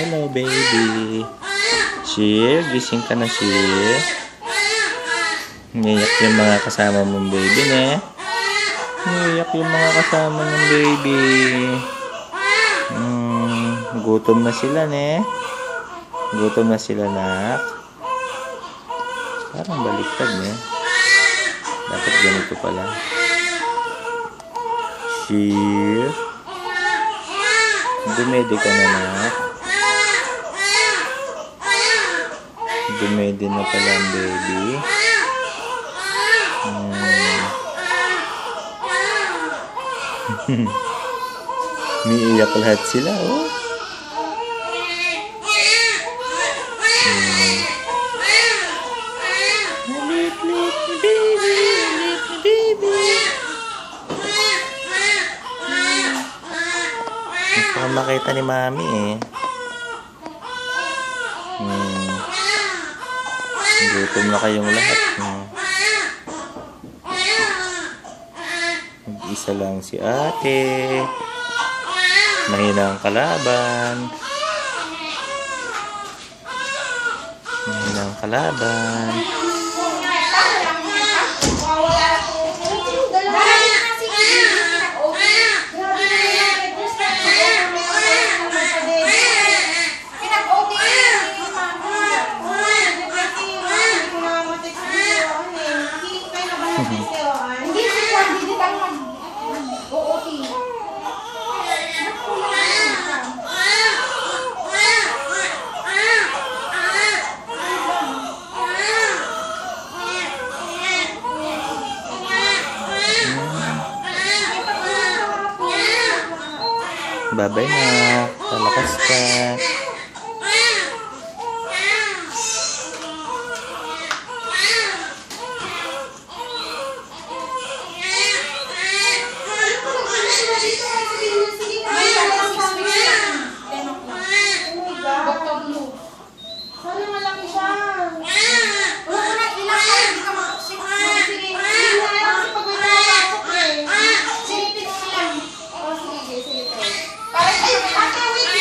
Hello, baby. Shir, gising ka na, Shir. Ngayak yung mga kasama mong baby, ne? Ngayak yung mga kasama ng baby. Gutom na sila, ne? Gutom na sila, nak. Parang baliktad, ne? Dapat ganito pala. Shir. Dumede ka na, nak. Dumede na pala ang baby. Umiiyak lahat sila, oh. Gusto ko makita ni mami, eh. Gutom na kayong lahat. Mag-isa lang si ate. Mahina ang kalaban. Mahina ang kalaban. Bye-bye na. Palakas ka.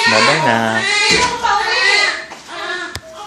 Bye-bye na.